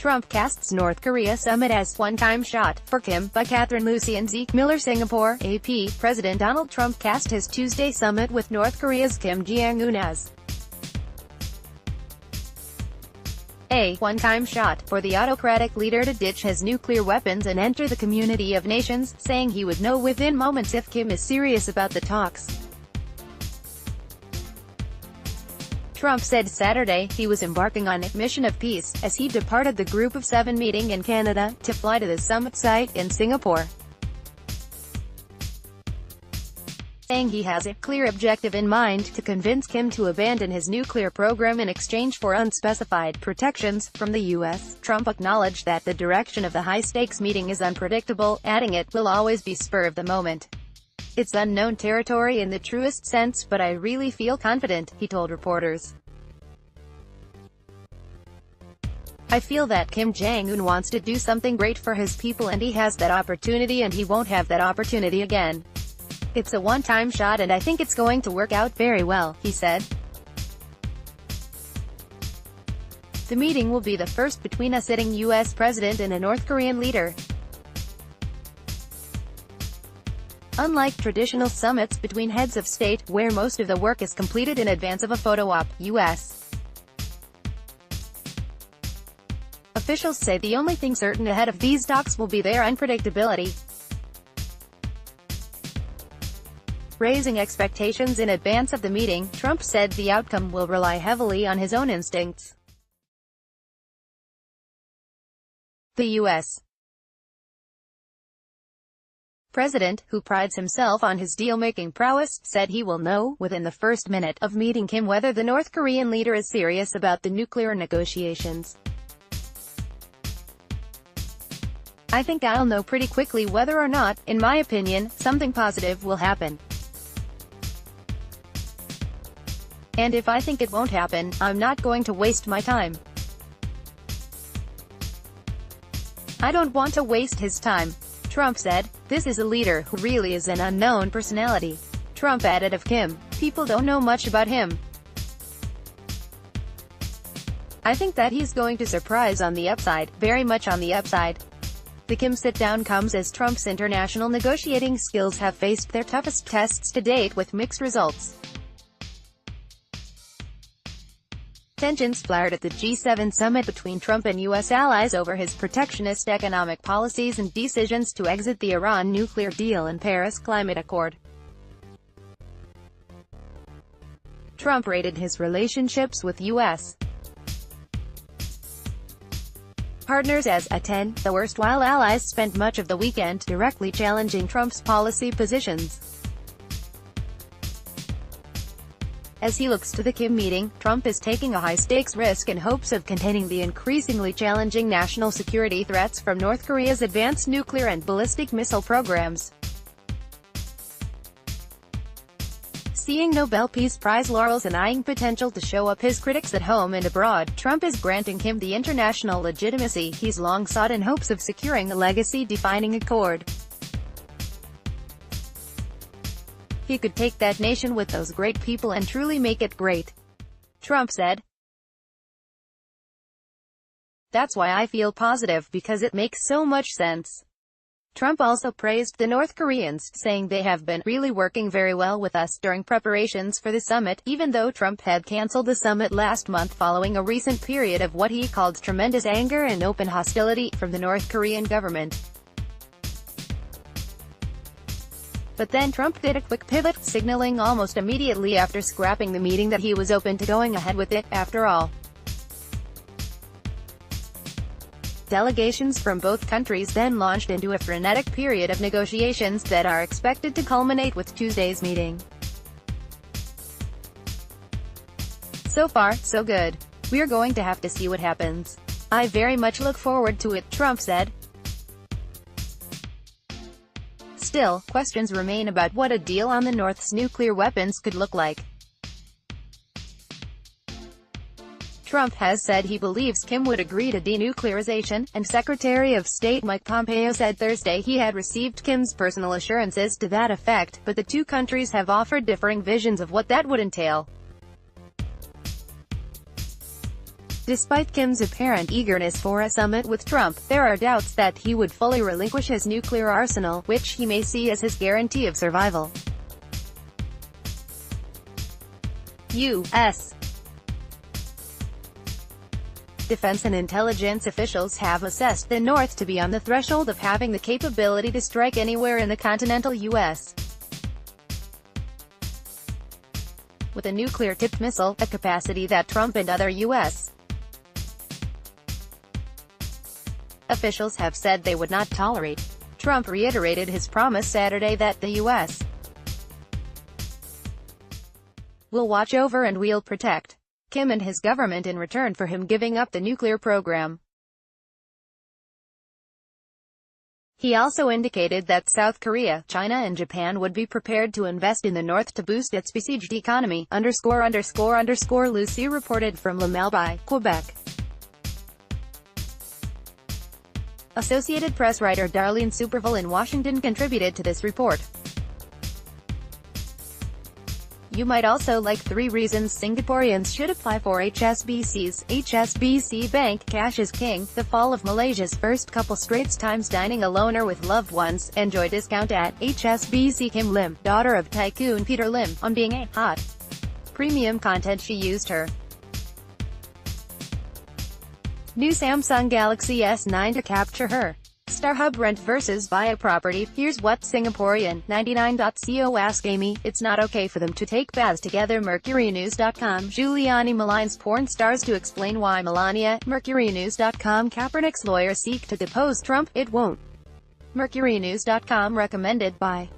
Trump casts North Korea summit as one-time shot for Kim by Catherine Lucy and Zeke Miller. Singapore, AP. President Donald Trump cast his Tuesday summit with North Korea's Kim Jong-un as a one-time shot for the autocratic leader to ditch his nuclear weapons and enter the community of nations, saying he would know within moments if Kim is serious about the talks. Trump said Saturday he was embarking on a mission of peace, as he departed the Group of Seven meeting in Canada, to fly to the summit site in Singapore, saying he has a clear objective in mind to convince Kim to abandon his nuclear program in exchange for unspecified protections from the U.S. Trump acknowledged that the direction of the high-stakes meeting is unpredictable, adding it will always be spur of the moment. It's unknown territory in the truest sense, but I really feel confident, he told reporters. I feel that Kim Jong-un wants to do something great for his people, and he has that opportunity, and he won't have that opportunity again. It's a one-time shot, and I think it's going to work out very well, he said. The meeting will be the first between a sitting U.S. president and a North Korean leader. Unlike traditional summits between heads of state, where most of the work is completed in advance of a photo op, U.S. officials say the only thing certain ahead of these talks will be their unpredictability. Raising expectations in advance of the meeting, Trump said the outcome will rely heavily on his own instincts. The U.S. president, who prides himself on his deal-making prowess, said he will know, within the first minute of meeting Kim, whether the North Korean leader is serious about the nuclear negotiations. I think I'll know pretty quickly whether or not, in my opinion, something positive will happen. And if I think it won't happen, I'm not going to waste my time. I don't want to waste his time, Trump said. This is a leader who really is an unknown personality. Trump added of Kim, people don't know much about him. I think that he's going to surprise on the upside, very much on the upside. The Kim sit-down comes as Trump's international negotiating skills have faced their toughest tests to date with mixed results. Tensions flared at the G7 summit between Trump and U.S. allies over his protectionist economic policies and decisions to exit the Iran nuclear deal and Paris Climate Accord. Trump rated his relationships with U.S. partners as a 10, the worst, while allies spent much of the weekend directly challenging Trump's policy positions. As he looks to the Kim meeting, Trump is taking a high-stakes risk in hopes of containing the increasingly challenging national security threats from North Korea's advanced nuclear and ballistic missile programs. Seeing Nobel Peace Prize laurels and eyeing potential to show up his critics at home and abroad, Trump is granting Kim the international legitimacy he's long sought in hopes of securing a legacy-defining accord. He could take that nation with those great people and truly make it great, Trump said. That's why I feel positive, because it makes so much sense. Trump also praised the North Koreans, saying they have been really working very well with us during preparations for the summit, even though Trump had canceled the summit last month following a recent period of what he called tremendous anger and open hostility from the North Korean government. But then Trump did a quick pivot, signaling almost immediately after scrapping the meeting that he was open to going ahead with it, after all. Delegations from both countries then launched into a frenetic period of negotiations that are expected to culminate with Tuesday's meeting. So far, so good. We're going to have to see what happens. I very much look forward to it, Trump said. Still, questions remain about what a deal on the North's nuclear weapons could look like. Trump has said he believes Kim would agree to denuclearization, and Secretary of State Mike Pompeo said Thursday he had received Kim's personal assurances to that effect, but the two countries have offered differing visions of what that would entail. Despite Kim's apparent eagerness for a summit with Trump, there are doubts that he would fully relinquish his nuclear arsenal, which he may see as his guarantee of survival. U.S. Defense and intelligence officials have assessed the North to be on the threshold of having the capability to strike anywhere in the continental U.S. with a nuclear-tipped missile, a capacity that Trump and other U.S. officials have said they would not tolerate. Trump reiterated his promise Saturday that the U.S. will watch over and we'll protect Kim and his government in return for him giving up the nuclear program. He also indicated that South Korea, China and Japan would be prepared to invest in the North to boost its besieged economy, Lucy reported from Lamelby, Quebec. Associated Press writer Darlene Superville in Washington contributed to this report. You might also like 3 reasons Singaporeans should apply for HSBC's HSBC Bank Cash is King, the fall of Malaysia's first couple Straits Times dining alone or with loved ones, enjoy discount at HSBC. Kim Lim, daughter of tycoon Peter Lim, on being a hot premium content she used her new Samsung Galaxy S9 to capture her StarHub rent versus buy a property. Here's what Singaporean 99.co ask Amy, it's not okay for them to take baths together. MercuryNews.com. Giuliani maligns porn stars to explain why. Melania. MercuryNews.com. Kaepernick's lawyers seek to depose Trump, it won't. MercuryNews.com recommended by